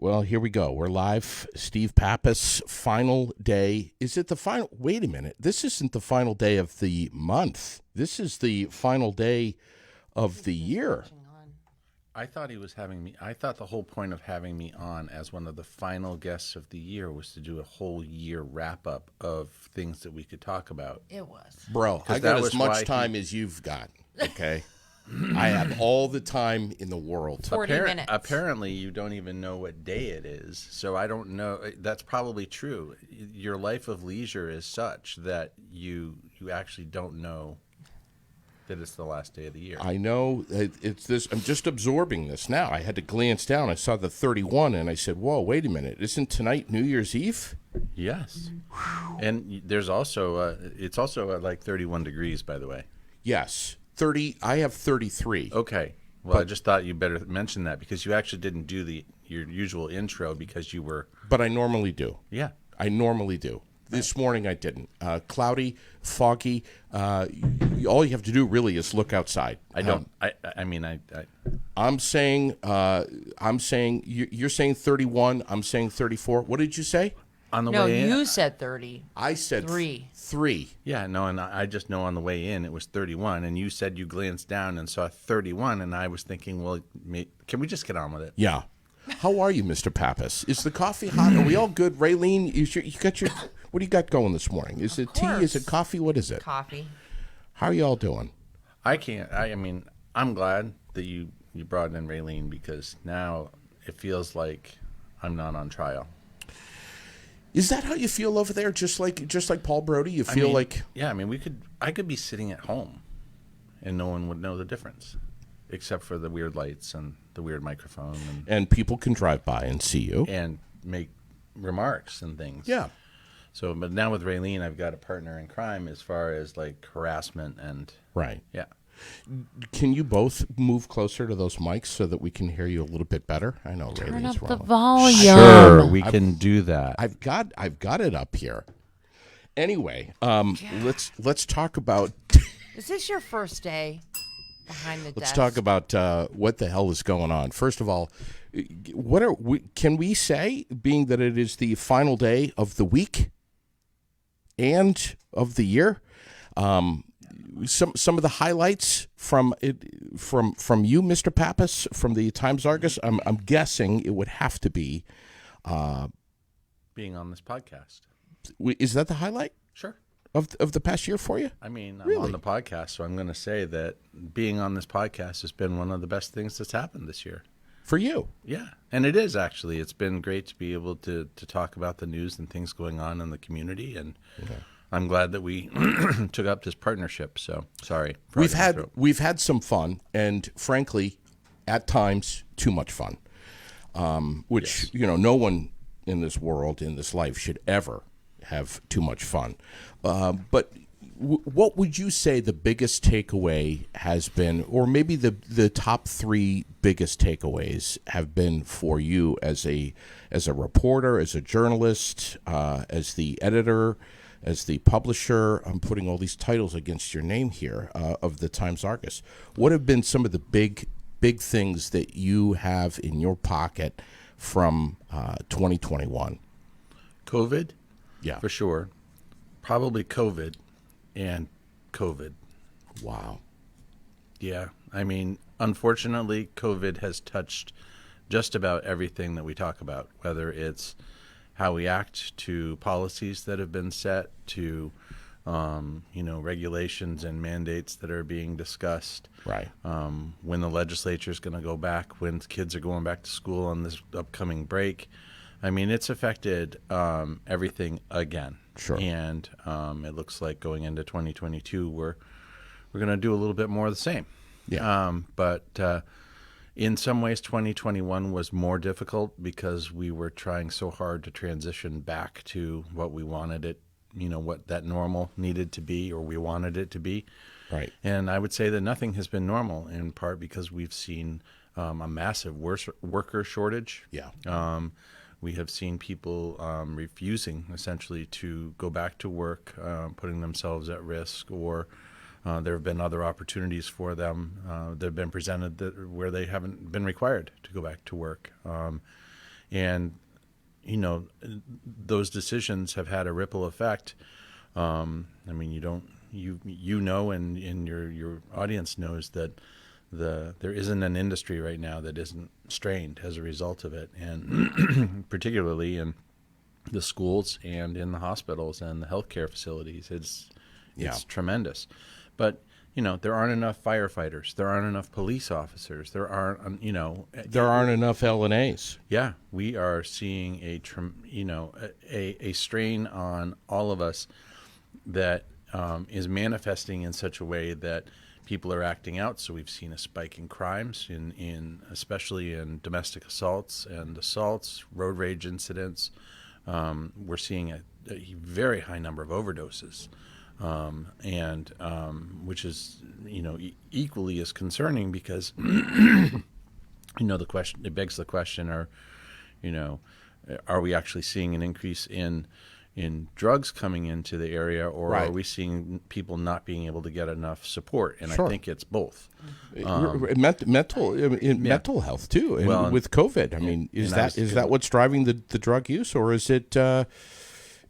Well, here we go. We're live. Steve Pappas, final day. Is it the final? Wait a minute. This isn't the final day of the month. This is the final day of the year. I thought he was having me. I thought the whole point of having me on as one of the final guests of the year was to do a whole year wrap up of things that we could talk about. It was. Bro, I got as much time as you've got, okay? I have all the time in the world. 40 minutes. Apparently, you don't even know what day it is, so I don't know. That's probably true. Your life of leisure is such that you actually don't know that it's the last day of the year. I know. It's this. I'm just absorbing this now. I had to glance down. I saw the 31, and I said, whoa, wait a minute. Isn't tonight New Year's Eve? Yes. And there's also, it's also like 31 degrees, by the way. Yes. 30. I have 33. Okay. Well, I just thought you better mention that because you actually didn't do your usual intro because you were. But I normally do. Yeah. I normally do. This morning I didn't. Cloudy, foggy. All you have to do really is look outside. I don't. I'm saying. You're saying 31. I'm saying 34. What did you say? On the No, way in, you said 30. I said 3. 3. Yeah, no, and I just know on the way in it was 31, and you said you glanced down and saw 31, and I was thinking, well, can we just get on with it? Yeah. How are you, Mr. Pappas? Is the coffee hot? Are we all good? Raylene, you got your. What do you got going this morning? Is it tea? Is it coffee? What is it? Coffee. How are you all doing? I'm glad that you brought in Raylene because now it feels like I'm not on trial. Is that how you feel over there? Just like Paul Brody, you feel like? Yeah, I could be sitting at home, and no one would know the difference, except for the weird lights and the weird microphone, and people can drive by and see you and make remarks and things. Yeah. So, but now with Raylene, I've got a partner in crime as far as like harassment and right. Yeah. Can you both move closer to those mics so that we can hear you a little bit better? I know Turn Raylene's up the wrong. volume. Sure, we can do that. I've got it up here. Anyway, let's talk about. Is this your first day behind the desk? Let's talk about what the hell is going on. First of all, can we say, being that it is the final day of the week and of the year, some of the highlights from you, Mr. Pappas, from the Times-Argus. I'm guessing it would have to be being on this podcast. Is that the highlight? Sure. Of the past year for you? I'm really? on the podcast, so I'm going to say that being on this podcast has been one of the best things that's happened this year. For you? Yeah, and it is actually. It's been great to be able to talk about the news and things going on in the community, and I'm glad that we took up this partnership. So sorry. We've had some fun, and frankly, at times, too much fun. Which no one in this world, in this life, should ever have too much fun. But what would you say the biggest takeaway has been, or maybe the top 3 biggest takeaways have been for you as a reporter, as a journalist, as the editor, as the publisher? I'm putting all these titles against your name here, of the Times-Argus. What have been some of the big things that you have in your pocket from 2021? COVID, yeah, for sure. Probably COVID and COVID. Wow. Yeah, unfortunately, COVID has touched just about everything that we talk about, whether it's how we act to policies that have been set, to regulations and mandates that are being discussed. Right. When the legislature is going to go back, when kids are going back to school on this upcoming break. It's affected everything again. Sure. And it looks like going into 2022, we're going to do a little bit more of the same. Yeah. But in some ways, 2021 was more difficult because we were trying so hard to transition back to what we wanted it, what that normal needed to be, or we wanted it to be. Right. And I would say that nothing has been normal, in part because we've seen a massive worker shortage. Yeah. We have seen people refusing, essentially, to go back to work, putting themselves at risk, or there have been other opportunities for them that have been presented where they haven't been required to go back to work. And, those decisions have had a ripple effect. I mean, you know, and your audience knows that there isn't an industry right now that isn't strained as a result of it, and particularly in the schools and in the hospitals and the healthcare facilities. It's tremendous. But there aren't enough firefighters. There aren't enough police officers. There aren't enough LNAs. Yeah, we are seeing a strain on all of us that is manifesting in such a way that people are acting out. So we've seen a spike in crimes, especially in domestic assaults and assaults, road rage incidents. We're seeing a very high number of overdoses. Which is, equally as concerning because, it begs the question, are we actually seeing an increase in drugs coming into the area, or right. Are we seeing people not being able to get enough support? And Sure. I think it's both. Mental health too, and with COVID. I mean, is that what's driving the drug use, or is it?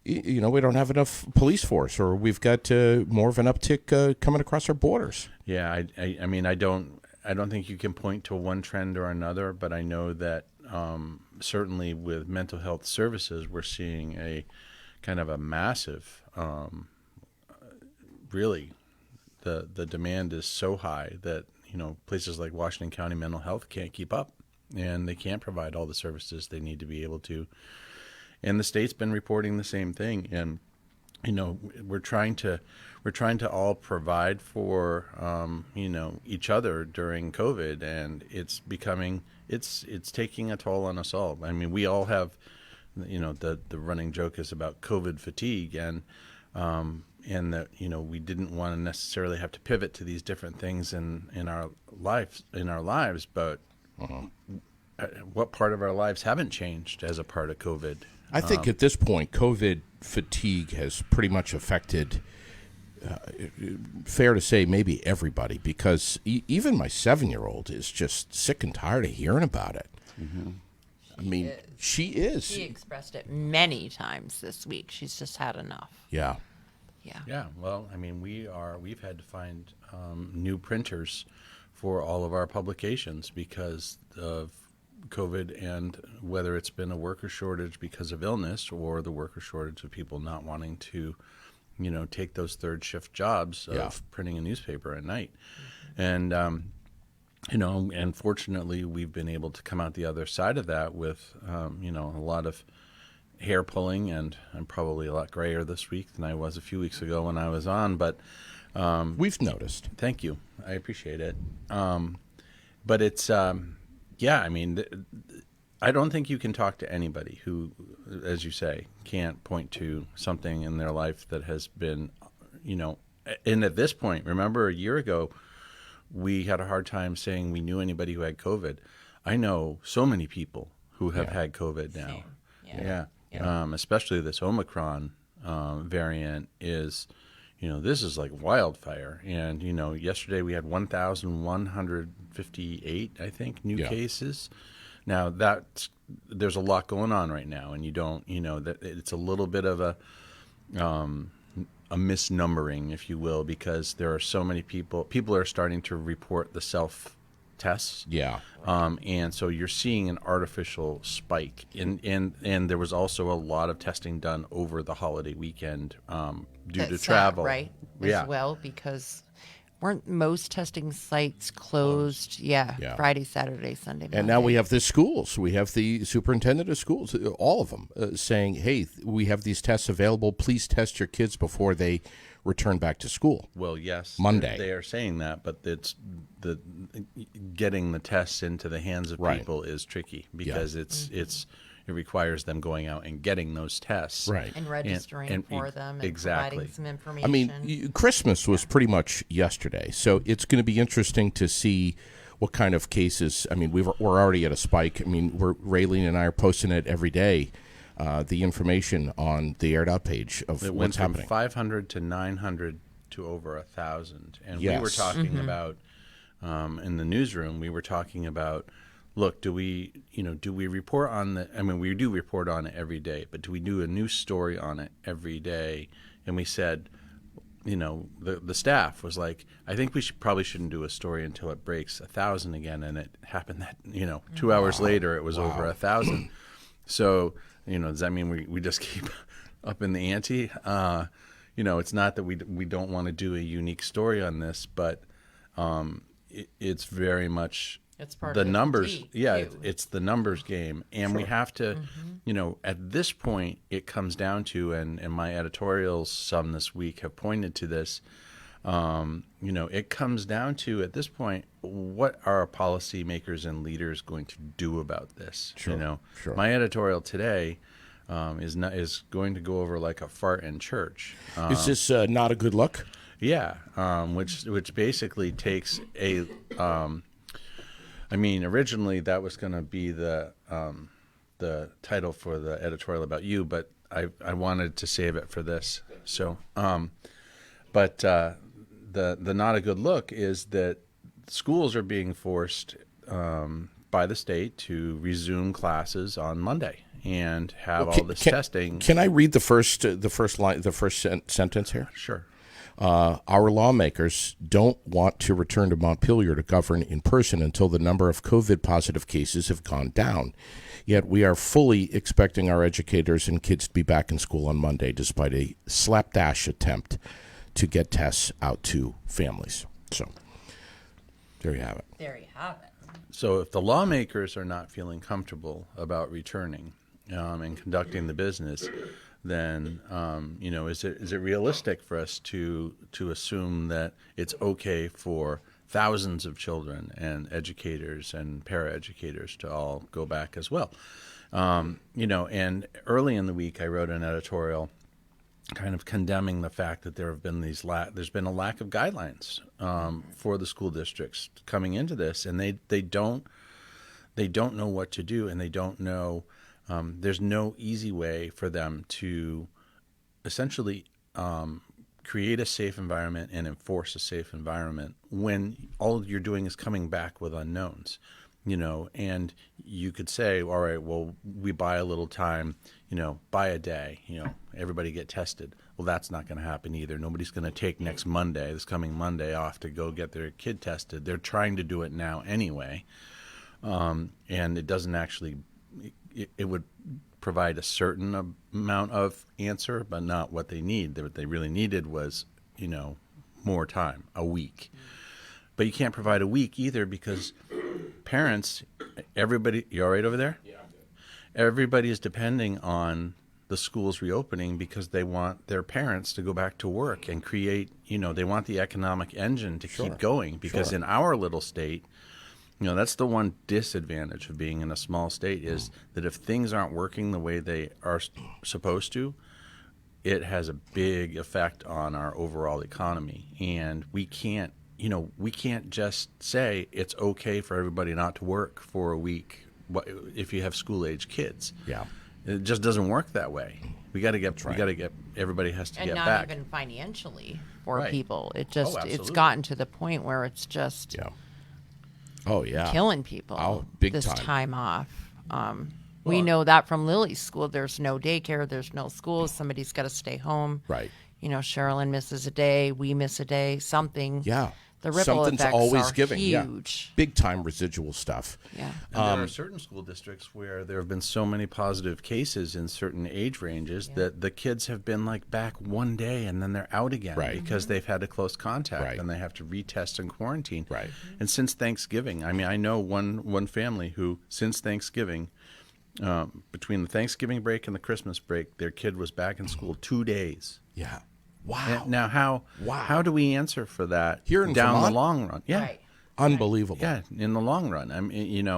We don't have enough police force, or we've got more of an uptick coming across our borders. Yeah, I mean, I don't think you can point to one trend or another, but I know that certainly with mental health services, we're seeing a kind of a massive, really, the demand is so high that places like Washington County Mental Health can't keep up, and they can't provide all the services they need to be able to. And the state's been reporting the same thing, and we're trying to all provide for each other during COVID, and it's taking a toll on us all. I mean, we all have the running joke is about COVID fatigue, and that we didn't want to necessarily have to pivot to these different things in our lives, but what part of our lives haven't changed as a part of COVID? I think at this point, COVID fatigue has pretty much affected, fair to say, maybe everybody, because even my 7-year-old is just sick and tired of hearing about it. Mm-hmm. I mean, she is. She expressed it many times this week. She's just had enough. Yeah. Yeah. Well, I mean, we've had to find new printers for all of our publications because of COVID, and whether it's been a worker shortage because of illness or the worker shortage of people not wanting to, take those third shift jobs of printing a newspaper at night. And, and fortunately we've been able to come out the other side of that with, a lot of hair pulling, and I'm probably a lot grayer this week than I was a few weeks ago when I was on, but we've noticed. Thank you. I appreciate it. But it's, yeah, I mean, I don't think you can talk to anybody who, as you say, can't point to something in their life that has been, and at this point, remember a year ago, we had a hard time saying we knew anybody who had COVID. I know so many people who have had COVID now. Yeah. Especially this Omicron variant is, this is like wildfire. And, yesterday we had 1,158, I think, new cases. Now there's a lot going on right now, and that it's a little bit of a misnumbering, if you will, because there are so many people are starting to report the self-tests. Yeah. And so you're seeing an artificial spike. And there was also a lot of testing done over the holiday weekend due to travel. Right, as well, because weren't most testing sites closed? Yeah. Friday, Saturday, Sunday, Monday. And now we have the schools. We have the superintendent of schools, all of them, saying, hey, we have these tests available. Please test your kids before they return back to school. Well, yes. Monday. They are saying that, but it's getting the tests into the hands of people is tricky because it requires them going out and getting those tests. Right. And registering for them and providing some information. I mean, Christmas was pretty much yesterday, so it's going to be interesting to see what kind of cases. I mean, we're already at a spike. I mean, Raylene and I are posting it every day, the information on the Aired Out page of what's happening. It went from 500 to 900 to over 1,000. And we were talking about, in the newsroom, we were talking about look, do we report on we do report on it every day, but do we do a new story on it every day? And we said, the staff was like, I think we probably shouldn't do a story until it breaks 1,000 again. And it happened that, 2 hours later, it was over 1,000. So, does that mean we just keep up in the ante? It's not that we don't want to do a unique story on this, but it's very much it's part the of numbers. too. It's the numbers game. And we have to, at this point, it comes down to, and my editorials, some this week, have pointed to this, it comes down to, at this point, what are our policymakers and leaders going to do about this? Sure. My editorial today is going to go over like a fart in church. Is this not a good look? Yeah, which basically takes a. Originally that was going to be the title for the editorial about you, but I wanted to save it for this. So, but the not a good look is that schools are being forced by the state to resume classes on Monday and have all this testing. Can I read the first sentence here? Sure. Our lawmakers don't want to return to Montpelier to govern in person until the number of COVID-positive cases have gone down. Yet we are fully expecting our educators and kids to be back in school on Monday, despite a slapdash attempt to get tests out to families. So there you have it. There you have it. So if the lawmakers are not feeling comfortable about returning and conducting the business, then is it realistic for us to assume that it's okay for thousands of children and educators and paraeducators to all go back as well? And early in the week I wrote an editorial kind of condemning the fact that there's been a lack of guidelines for the school districts coming into this, and they don't know what to do, and they don't know. There's no easy way for them to essentially create a safe environment and enforce a safe environment when all you're doing is coming back with unknowns, and you could say, all right, well, we buy a little time, buy a day, everybody get tested. Well, that's not going to happen either. Nobody's going to take this coming Monday off to go get their kid tested. They're trying to do it now anyway. And it doesn't actually, it would provide a certain amount of answer, but not what they need. What they really needed was, more time, a week. But you can't provide a week either because parents, everybody, you all right over there? Yeah, I'm good. Everybody is depending on the schools reopening because they want their parents to go back to work and create, they want the economic engine to keep going because in our little state, that's the one disadvantage of being in a small state is that if things aren't working the way they are supposed to, it has a big effect on our overall economy. And we can't just say it's okay for everybody not to work for a week if you have school-age kids. Yeah. It just doesn't work that way. We got to get everybody has to and get not back. even financially for Right. people. It just absolutely. it's gotten to the point where it's just killing people big this time. time off. We know that from Lily's school. There's no daycare. There's no school. Somebody's got to stay home. Right. Sherilyn misses a day. We miss a day. Something. Yeah. The ripple Something's effects always are giving. huge. Yeah. Big time residual stuff. Yeah. And there are certain school districts where there have been so many positive cases in certain age ranges that the kids have been like back one day and then they're out again because they've had a close contact and they have to retest and quarantine. Right. And since Thanksgiving, I know one family who since Thanksgiving, between the Thanksgiving break and the Christmas break, their kid was back in school 2 days. Yeah. Wow. And now how do we answer for that Here in down Vermont? the long run? Yeah. Right. Unbelievable. Yeah, in the long run. I mean,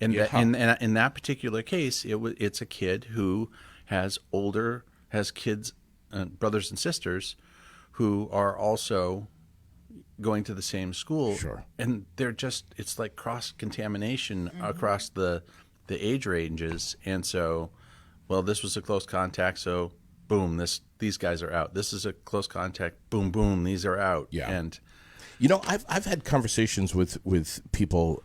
in that particular case, it's a kid who has kids, brothers and sisters, who are also going to the same school. Sure. And it's like cross contamination across the age ranges, and so, well, this was a close contact, so boom, these guys are out. This is a close contact, boom, boom, these are out. Yeah. And I've had conversations with people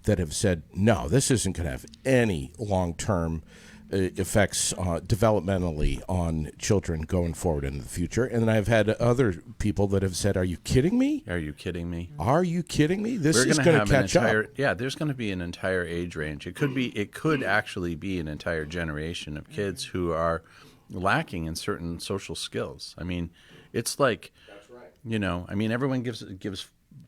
that have said, no, this isn't going to have any long-term effects developmentally on children going forward in the future. And then I've had other people that have said, are you kidding me? Are you kidding me? Are you kidding me? This is going to catch up. Yeah, there's going to be an entire age range. It could actually be an entire generation of kids who are lacking in certain social skills. I mean, it's like, everyone gives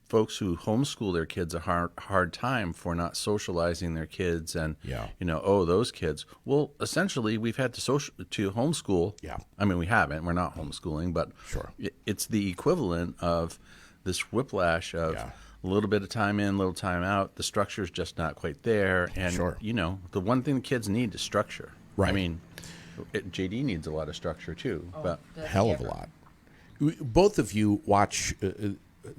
folks who homeschool their kids a hard time for not socializing their kids, and those kids. Well, essentially, we've had to homeschool. Yeah, I mean, we haven't. We're not homeschooling, but sure, it's the equivalent of this whiplash of a little bit of time in, little time out. The structure's just not quite there, and the one thing the kids need is structure. Right. I mean, JD needs a lot of structure too, but hell of a lot. Both of you watch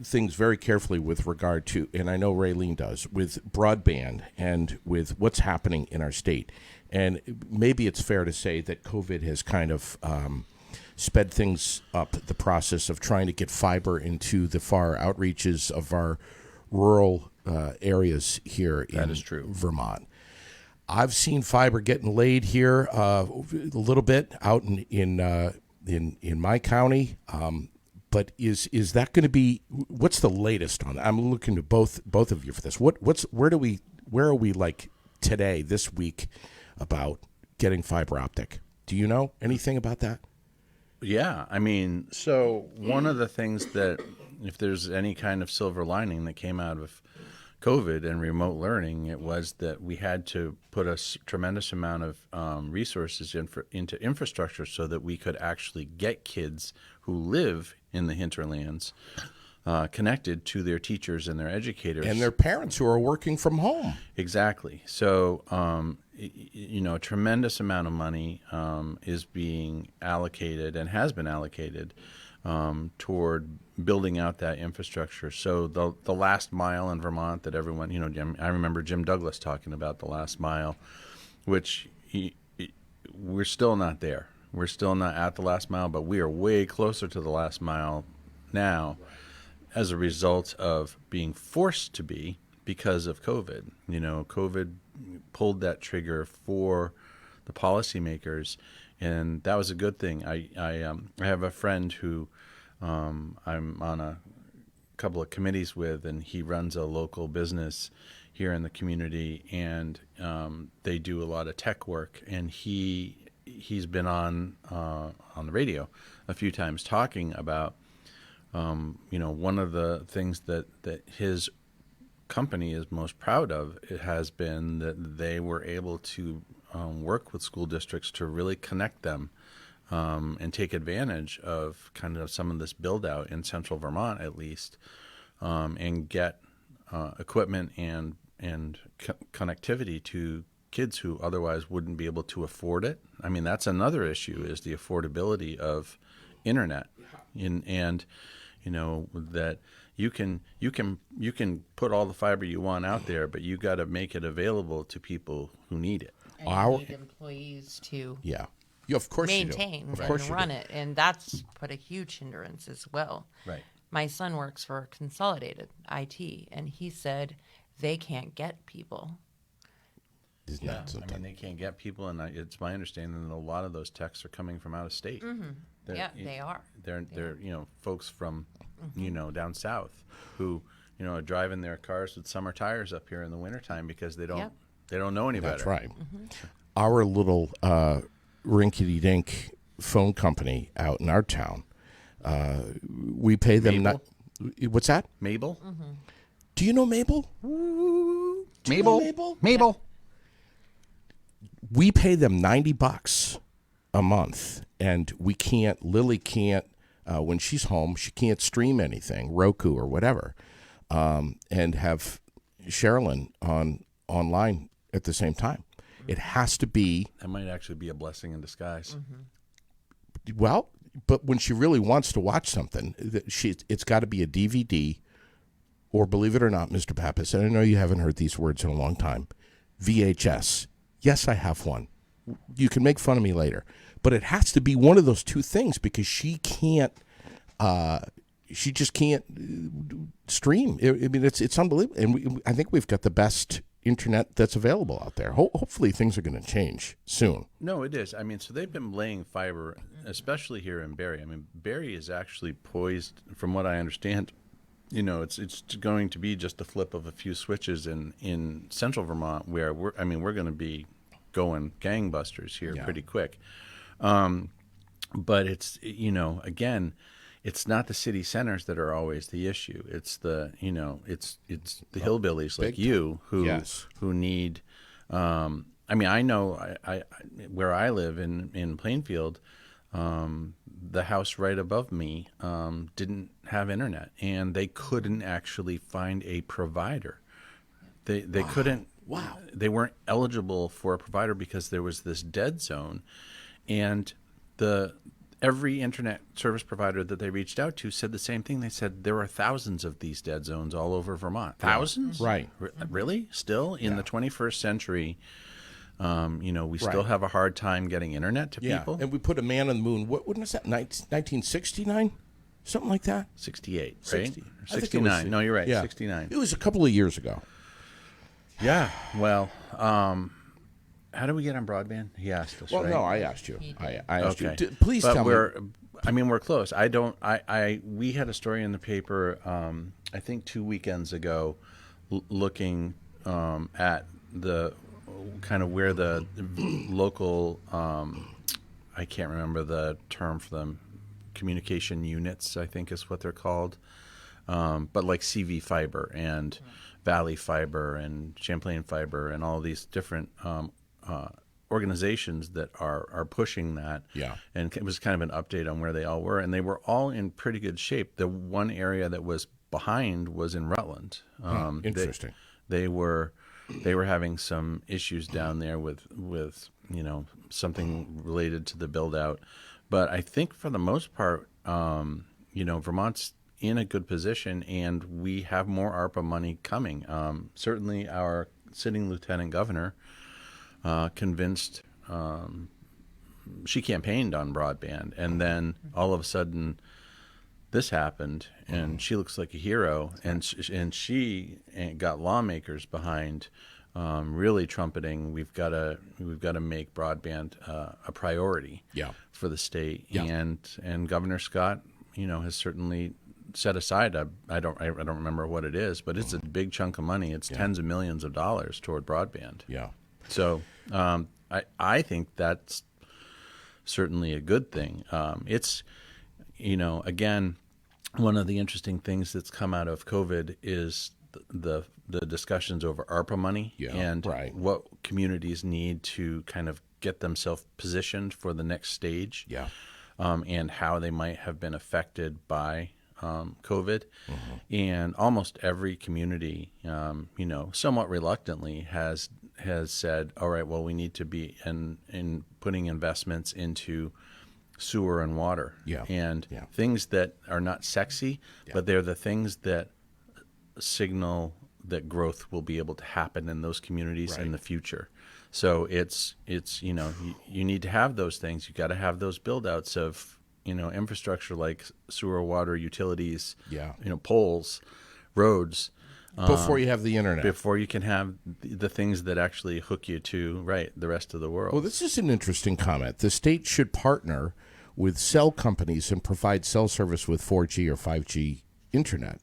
things very carefully with regard to, and I know Raylene does, with broadband and with what's happening in our state. And maybe it's fair to say that COVID has kind of sped things up, the process of trying to get fiber into the far outreaches of our rural areas here in Vermont. I've seen fiber getting laid here a little bit out in my county. But is that going to be? What's the latest on that? I'm looking to both of you for this. Where are we like today, this week, about getting fiber optic? Do you know anything about that? Yeah, I mean, so one of the things that, if there's any kind of silver lining that came out of COVID and remote learning, it was that we had to put a tremendous amount of resources into infrastructure so that we could actually get kids who live in the hinterlands connected to their teachers and their educators. And their parents who are working from home. Exactly. So, a tremendous amount of money is being allocated and has been allocated toward building out that infrastructure. So the last mile in Vermont that everyone, I remember Jim Douglas talking about the last mile, which we're still not there. We're still not at the last mile, but we are way closer to the last mile now as a result of being forced to be because of COVID. COVID pulled that trigger for the policymakers, and that was a good thing. I have a friend who I'm on a couple of committees with, and he runs a local business here in the community, and they do a lot of tech work, and he's been on the radio a few times talking about one of the things that his company is most proud of. It has been that they were able to work with school districts to really connect them and take advantage of kind of some of this build out in central Vermont, at least, and get equipment and connectivity to kids who otherwise wouldn't be able to afford it. I mean, that's another issue, is the affordability of internet, and that you can put all the fiber you want out there, but you got to make it available to people who need it. And you need employees to of course maintain and run it, and that's put a huge hindrance as well. Right. My son works for Consolidated IT, and he said they can't get people. I mean, they can't get people, and it's my understanding that a lot of those techs are coming from out of state. Mm-hmm. They are. They're folks from down south who are driving their cars with summer tires up here in the wintertime because they don't know any better. That's right. Mm-hmm. Our little rinky-dink phone company out in our town, we pay them what's that? Mabel? Mm-hmm. Do you know Mabel? Mabel. We pay them $90 a month, and Lily can't, when she's home, she can't stream anything, Roku or whatever, and have Sherilyn online at the same time. It has to be. That might actually be a blessing in disguise. Mm-hmm. Well, but when she really wants to watch something, it's got to be a DVD, or, believe it or not, Mr. Pappas, and I know you haven't heard these words in a long time, VHS. Yes, I have one. You can make fun of me later, but it has to be one of those two things, because she can't. She just can't stream. I mean, it's unbelievable, and I think we've got the best internet that's available out there. Hopefully things are going to change soon. No, it is. I mean, so they've been laying fiber, especially here in Barrie. I mean, Barrie is actually poised, from what I understand, it's going to be just a flip of a few switches in central Vermont, where we're going to be going gangbusters here pretty quick. But it's, again, it's not the city centers that are always the issue. It's the, it's the hillbillies like you who need. I know I where I live in Plainfield, the house right above me didn't have internet, and they couldn't actually find a provider. They couldn't. Wow. They weren't eligible for a provider because there was this dead zone, and every internet service provider that they reached out to said the same thing. They said there are thousands of these dead zones all over Vermont. Thousands? Right. Really? Still in the 21st century, we still have a hard time getting internet to people. And we put a man on the moon. When was that? 1969? Something like that? 68, 60. Right? 69. No, you're right. Yeah. 69. It was a couple of years ago. Yeah. Well, how do we get on broadband? He asked us. Well, right? no, I asked you. I asked you. Okay. Please tell me. We're close. We had a story in the paper, I think 2 weekends ago, looking at the kind of where the local, I can't remember the term for them, communication units, I think is what they're called, but like CV Fiber and Valley Fiber and Champlain Fiber and all these different organizations that are pushing that. Yeah. And it was kind of an update on where they all were, and they were all in pretty good shape. The one area that was behind was in Rutland. Interesting. They were having some issues down there with something related to the build out, but I think for the most part, Vermont's in a good position, and we have more ARPA money coming. Certainly, our sitting lieutenant governor convinced. She campaigned on broadband, and then all of a sudden, this happened, and she looks like a hero, and she got lawmakers behind, really trumpeting. We've got to make broadband a priority for the state, and Governor Scott, has certainly set aside I don't remember what it is, but it's a big chunk of money. It's tens of millions of dollars toward broadband. Yeah. So I think that's certainly a good thing. It's again, one of the interesting things that's come out of COVID is the discussions over ARPA money and what communities need to kind of get themselves positioned for the next stage. Yeah. And how they might have been affected by COVID. And almost every community, somewhat reluctantly has said, all right, well, we need to be in putting investments into sewer and water and things that are not sexy, but they're the things that signal that growth will be able to happen in those communities in the future. So it's you need to have those things. You got to have those build outs of infrastructure like sewer, water, utilities, poles, roads. Before you have the internet. Before you can have the things that actually hook you to the rest of the world. Well, this is an interesting comment. The state should partner with cell companies and provide cell service with 4G or 5G internet.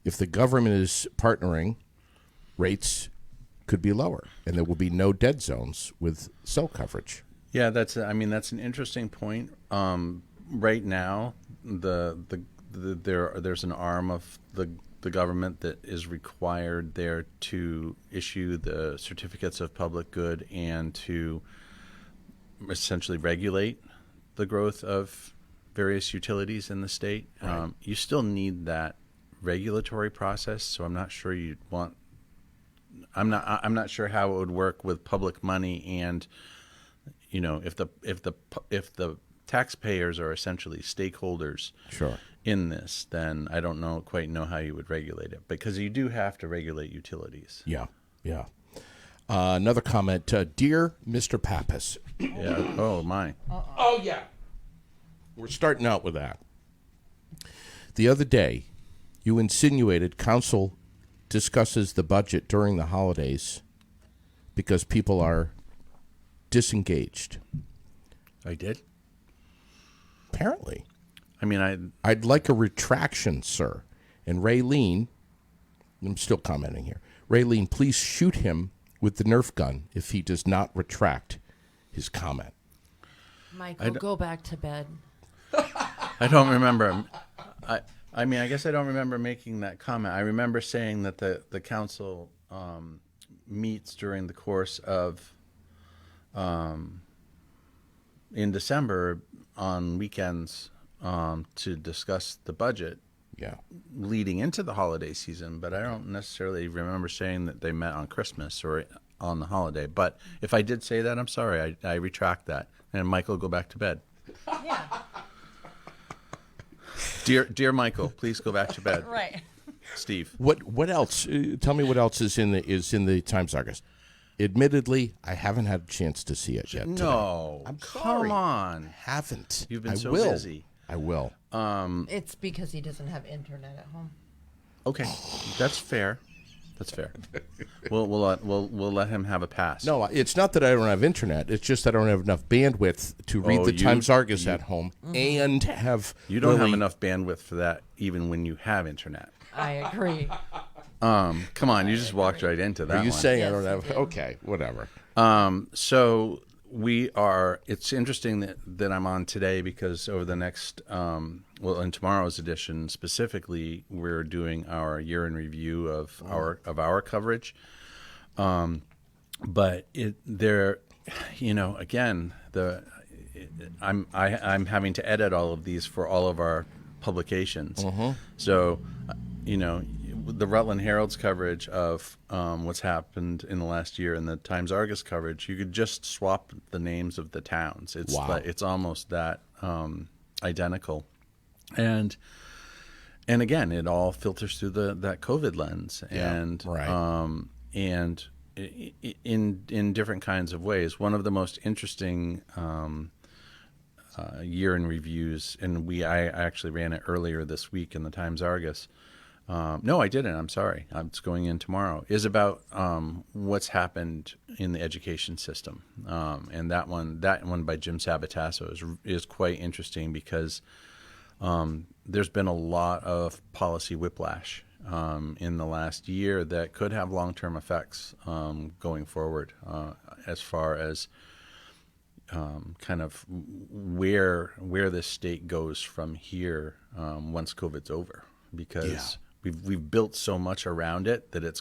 If the government is partnering, rates could be lower, and there will be no dead zones with cell coverage. Yeah, that's an interesting point. Right now, there's an arm of the government that is required there to issue the certificates of public good and to essentially regulate the growth of various utilities in the state. Right. You still need that regulatory process, so I'm not sure you'd want. I'm not sure how it would work with public money, and if the taxpayers are essentially stakeholders in this, then I don't quite know how you would regulate it, because you do have to regulate utilities. Yeah. Another comment, dear Mr. Pappas. Yeah. Oh my. Oh yeah. We're starting out with that. The other day, you insinuated Council discusses the budget during the holidays because people are disengaged. I did? Apparently. I mean, I'd like a retraction, sir. And Raylene, I'm still commenting here. Raylene, please shoot him with the Nerf gun if he does not retract his comment. Michael, go back to bed. I don't remember. I mean, I guess I don't remember making that comment. I remember saying that the council meets during the course of in December on weekends to discuss the budget. Yeah. Leading into the holiday season, but I don't necessarily remember saying that they met on Christmas or on the holiday. But if I did say that, I'm sorry. I retract that. And Michael, go back to bed. Yeah. Dear Michael, please go back to bed. Right. Steve. What else? Tell me what else is in the Times Argus. Admittedly, I haven't had a chance to see it yet. No, I'm sorry. Come on. I haven't. You've been I so will. busy. I will. It's because he doesn't have internet at home. Okay, that's fair. That's fair. We'll let him have a pass. No, it's not that I don't have internet. It's just that I don't have enough bandwidth to read the Times Argus at home and have. You don't have enough bandwidth for that, even when you have internet. I agree. Come on, you just walked right into that. Are you one. saying Yes, I don't I have? do. Okay, whatever. So we are. It's interesting that I'm on today because over the next, in tomorrow's edition specifically, we're doing our year in review of our coverage. But again, I'm having to edit all of these for all of our publications. So, the Rutland Herald's coverage of what's happened in the last year and the Times Argus coverage, you could just swap the names of the towns. It's it's almost that identical, and again, it all filters through that COVID lens, and in different kinds of ways. One of the most interesting year in reviews, and I actually ran it earlier this week in the Times Argus. No, I didn't. I'm sorry. It's going in tomorrow. Is about what's happened in the education system, and that one by Jim Sabatasso is quite interesting because there's been a lot of policy whiplash in the last year that could have long-term effects going forward, as far as kind of where this state goes from here once COVID's over, because we've built so much around it that it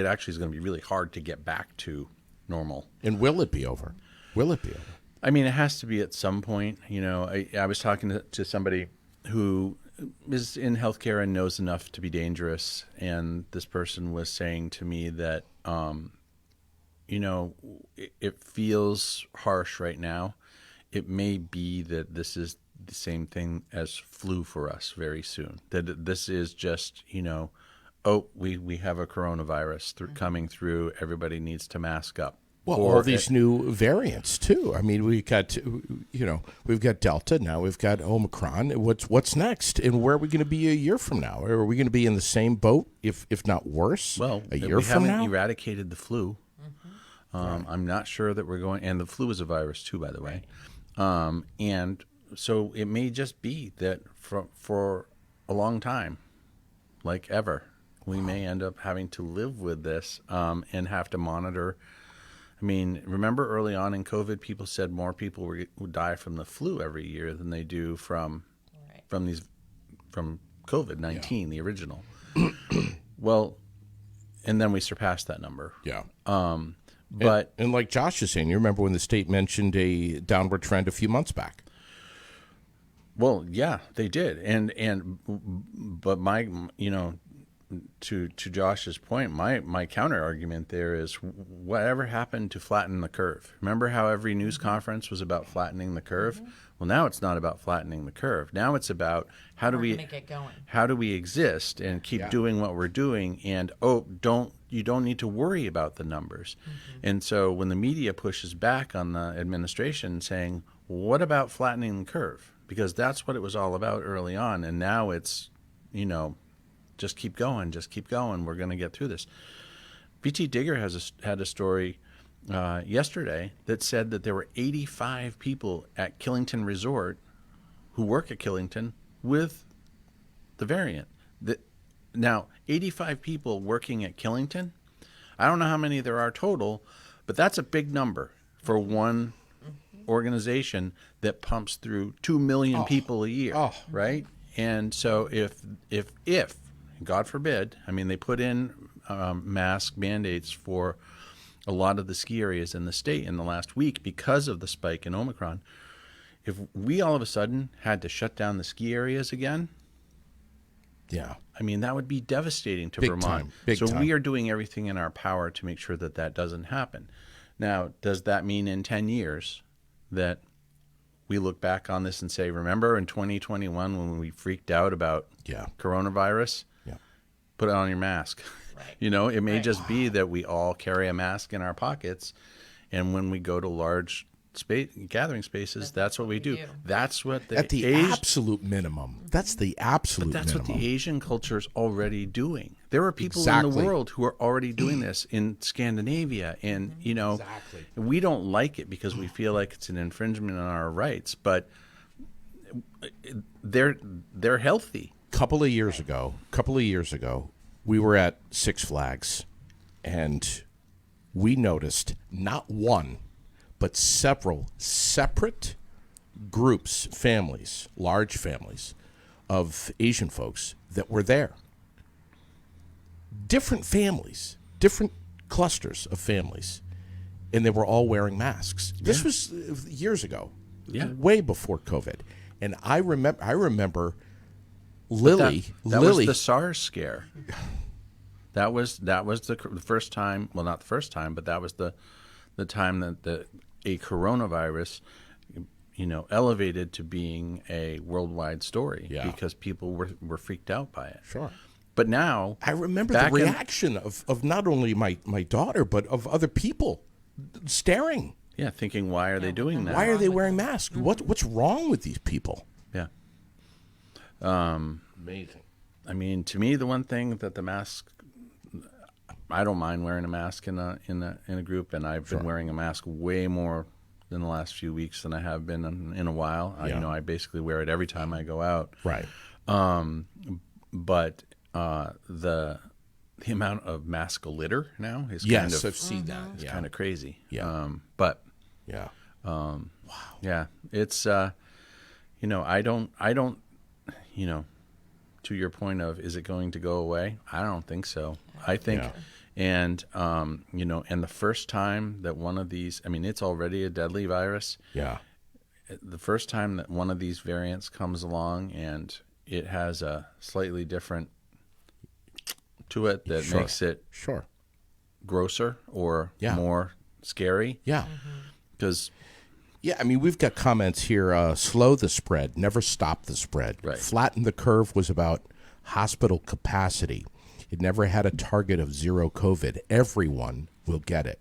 actually is going to be really hard to get back to normal. And will it be over? Will it be over? I mean, it has to be at some point. I was talking to somebody who is in healthcare and knows enough to be dangerous, and this person was saying to me that it feels harsh right now. It may be that this is the same thing as flu for us very soon. That this is just, we have a coronavirus coming through. Everybody needs to mask up. Well, all these new variants too. I mean, we've got Delta now. We've got Omicron. What's next? And where are we going to be a year from now? Are we going to be in the same boat, if not worse? Well, a year from now. We haven't eradicated the flu. I'm not sure that we're going. And the flu is a virus too, by the way. And so it may just be that for a long time, like ever, we may end up having to live with this and have to monitor. I mean, remember early on in COVID, people said more people would die from the flu every year than they do from COVID-19, the original. Well, and then we surpassed that number. Yeah. But and like Josh is saying, you remember when the state mentioned a downward trend a few months back? Well, yeah, they did, but to Josh's point, my counter argument there is whatever happened to flatten the curve. Remember how every news conference was about flattening the curve? Well, now it's not about flattening the curve. Now it's about how do we exist and keep doing what we're doing, and you don't need to worry about the numbers. And so when the media pushes back on the administration saying, what about flattening the curve? Because that's what it was all about early on, and now it's just keep going. We're going to get through this. VT Digger had a story yesterday that said that there were 85 people at Killington Resort who work at Killington with the variant. Now, 85 people working at Killington, I don't know how many there are total, but that's a big number for one organization that pumps through 2 million people a year, right? And so if God forbid, I mean, they put in mask mandates for a lot of the ski areas in the state in the last week because of the spike in Omicron. If we all of a sudden had to shut down the ski areas again, I mean, that would be devastating to Vermont. Big time. We are doing everything in our power to make sure that that doesn't happen. Now, does that mean in 10 years that we look back on this and say, remember in 2021 when we freaked out about coronavirus? Put on your mask. Right. You know, it may just be that we all carry a mask in our pockets, and when we go to large gathering spaces, that's what we do. That's what at the absolute minimum. That's the absolute But that's minimum. what the Asian culture is already doing. There are people in the world who are already doing this in Scandinavia, and you know, we don't like it because we feel like it's an infringement on our rights. But they're healthy. Couple of years ago, we were at Six Flags, and we noticed not one, but several separate groups, families, large families of Asian folks that were there. Different families, different clusters of families, and they were all wearing masks. This was years ago, way before COVID. And I remember Lily. That was the SARS scare. That was the first time. Well, not the first time, but that was the time that a coronavirus, elevated to being a worldwide story because people were freaked out by it. Sure. But now I remember the reaction of not only my daughter but of other people staring. Yeah, thinking, why are they doing that? Why are they wearing masks? What's wrong with these people? Yeah. Amazing. I mean, to me, the one thing that the mask, I don't mind wearing a mask in a group, and I've been wearing a mask way more in the last few weeks than I have been in a while. I basically wear it every time I go out. Right. But the amount of mask litter now is I've seen that. It's kind of crazy. Yeah. Wow. Yeah. It's I don't to your point of, is it going to go away? I don't think so. I think and and the first time that one of these, I mean, it's already a deadly virus. Yeah. The first time that one of these variants comes along and it has a slightly different to it that makes it grosser or more scary. Yeah. Because I mean, we've got comments here. Slow the spread, never stop the spread. Right. Flatten the curve was about hospital capacity. It never had a target of zero COVID. Everyone will get it.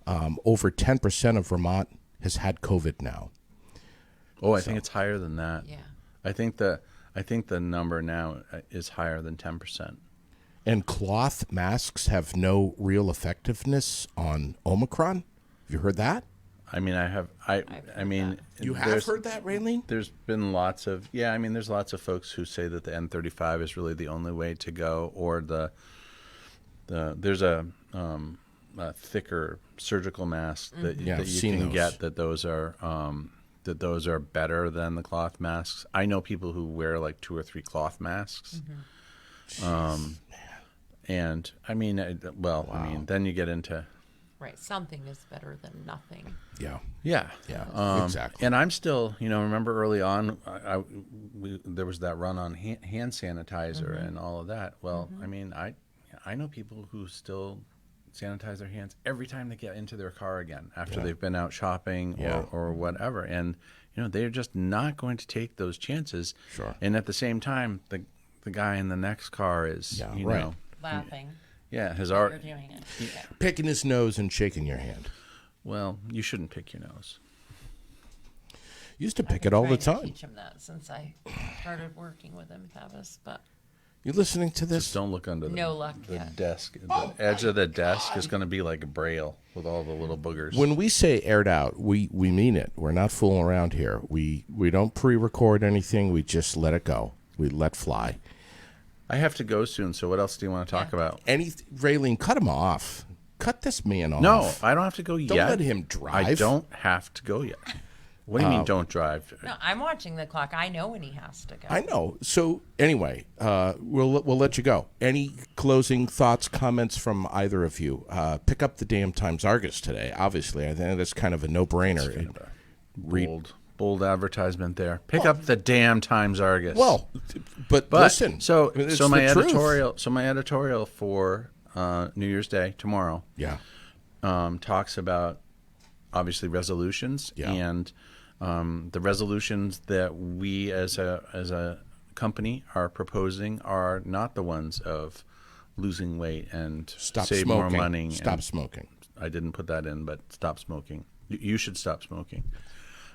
Over 10% of Vermont has had COVID now. I think it's higher than that. Yeah. I think the number now is higher than 10%. And cloth masks have no real effectiveness on Omicron. Have you heard that? I mean, I have. I mean, you have heard that, Raylene? There's been lots of there's lots of folks who say that the N95 is really the only way to go, or there's a thicker surgical mask that you can get that those are better than the cloth masks. I know people who wear like 2 or 3 cloth masks. And I mean, I mean, then you get into. Right, something is better than nothing. Yeah, exactly. And I'm still, remember early on, there was that run on hand sanitizer and all of that. Well, I mean, I know people who still sanitize their hands every time they get into their car again after they've been out shopping or whatever, and they're just not going to take those chances. Sure. And at the same time, the guy in the next car is, laughing. Yeah, You're doing it. Picking his nose and shaking your hand. Well, you shouldn't pick your nose. Used to pick it all the time. Teach him that since I started working with him, Pappas, but You listening to this? Just don't look under No luck the yet. desk. The edge of the desk is going to be like a braille with all the little boogers. When we say aired out, we mean it. We're not fooling around here. We don't pre-record anything. We just let it go. We let fly. I have to go soon, so what else do you want to talk about? Raylene, cut him off. Cut this man off. No, I don't have to go Don't yet. let him drive. I don't have to go yet. What do you mean don't drive? No, I'm watching the clock. I know when he has to go. I know. So anyway, we'll let you go. Any closing thoughts, comments from either of you? Pick up the damn Times-Argus today. Obviously, I think that's kind of a no-brainer. Kind of bold advertisement there. Pick up the damn Times-Argus. Well, but listen. So I mean, it's my the truth. editorial. So my editorial for New Year's Day tomorrow. Yeah. Talks about obviously resolutions and. The resolutions that we as a company are proposing are not the ones of losing weight and save more money. Stop smoking. I didn't put that in, but stop smoking. You should stop smoking.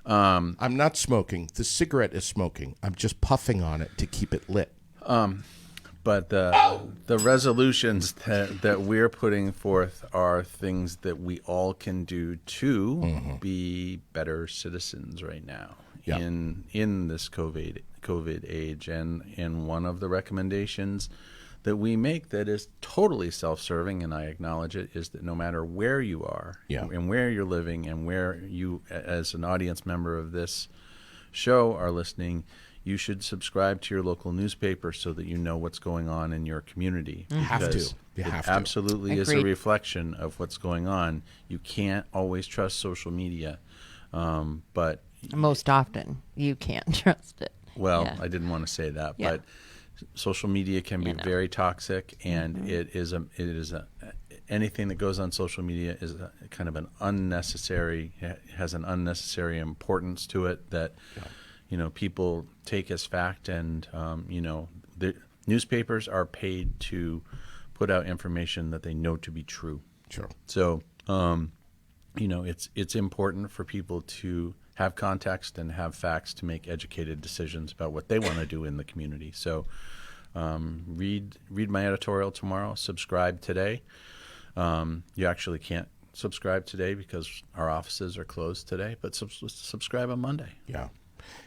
I'm not smoking. The cigarette is smoking. I'm just puffing on it to keep it lit. But the resolutions that we're putting forth are things that we all can do to be better citizens right now in this COVID age. And one of the recommendations that we make that is totally self-serving, and I acknowledge it, is that no matter where you are and where you're living and where you, as an audience member of this show, are listening, you should subscribe to your local newspaper so that you know what's going on in your community. You have to. You have to. Absolutely is a reflection of what's going on. You can't always trust social media, but most often you can't trust it. Well, I didn't want to say that, but social media can be very toxic, and it is anything that goes on social media is kind of has an unnecessary importance to it that. People take as fact, and the newspapers are paid to put out information that they know to be true. Sure. So, it's important for people to have context and have facts to make educated decisions about what they want to do in the community. So, read my editorial tomorrow. Subscribe today. You actually can't subscribe today because our offices are closed today, but subscribe on Monday. Yeah.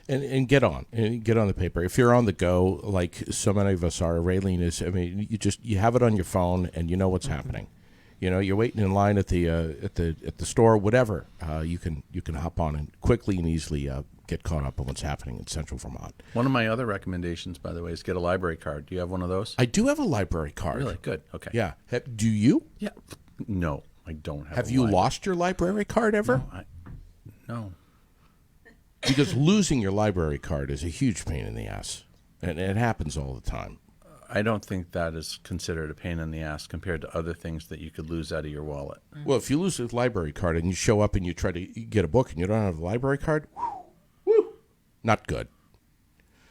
And get on the paper. If you're on the go, like so many of us are, Raylene is. I mean, you have it on your phone and you know what's happening. You're waiting in line at the store, whatever. You can hop on and quickly and easily get caught up on what's happening in Central Vermont. One of my other recommendations, by the way, is get a library card. Do you have one of those? I do have a library card. Really? Good. Okay. Yeah. Do you? Yeah. No, I don't have. Have you lost your library card ever? No. Because losing your library card is a huge pain in the ass, and it happens all the time. I don't think that is considered a pain in the ass compared to other things that you could lose out of your wallet. Well, if you lose a library card and you show up and you try to get a book and you don't have a library card, whew, not good.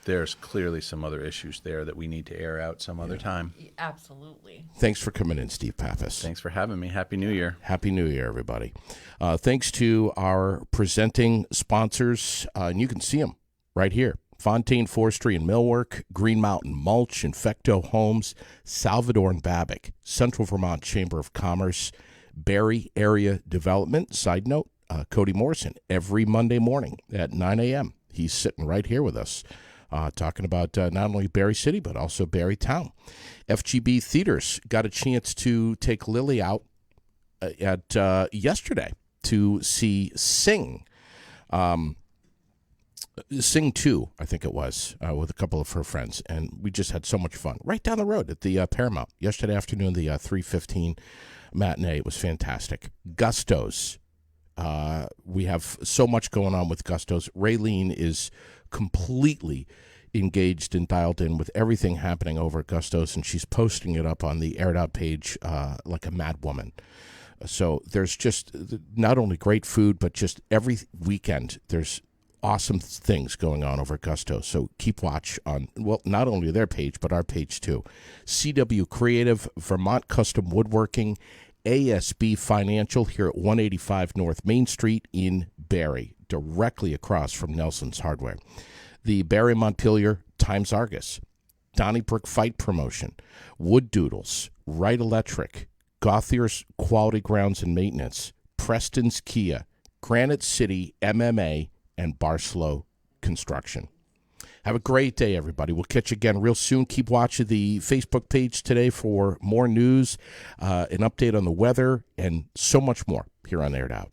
There's clearly some other issues there that we need to air out some other time. Absolutely. Thanks for coming in, Steve Pappas. Thanks for having me. Happy New Year. Happy New Year, everybody. Thanks to our presenting sponsors, and you can see them right here. Fontaine Forestry and Millwork, Green Mountain Mulch, Infecto Homes, Salvador and Babbitt, Central Vermont Chamber of Commerce, Barrie Area Development. Side note, Cody Morrison, every Monday morning at 9 a.m. He's sitting right here with us. Talking about not only Barrie City, but also Barrie Town. FGB Theaters got a chance to take Lily out at yesterday to see Sing. Sing 2, I think it was, with a couple of her friends. And we just had so much fun. Right down the road at the Paramount. Yesterday afternoon, the 3:15 matinee. It was fantastic. Gusto's. We have so much going on with Gusto's. Raylene is completely engaged and dialed in with everything happening over at Gusto's, and she's posting it up on the Aired Out page like a mad woman. So there's just not only great food, but just every weekend there's awesome things going on over at Gusto's. So keep watch on, well, not only their page, but our page too. CW Creative, Vermont Custom Woodworking, ASB Financial here at 185 North Main Street in Barrie, directly across from Nelson's Hardware. The Barrie Montpelier Times-Argus, Donnybrook Fight Promotion, Wood Doodles, Wright Electric, Gauthier's Quality Grounds and Maintenance, Preston's Kia, Granite City MMA, and Barslow Construction. Have a great day, everybody. We'll catch you again real soon. Keep watching the Facebook page today for more news, an update on the weather, and so much more here on Aired Out.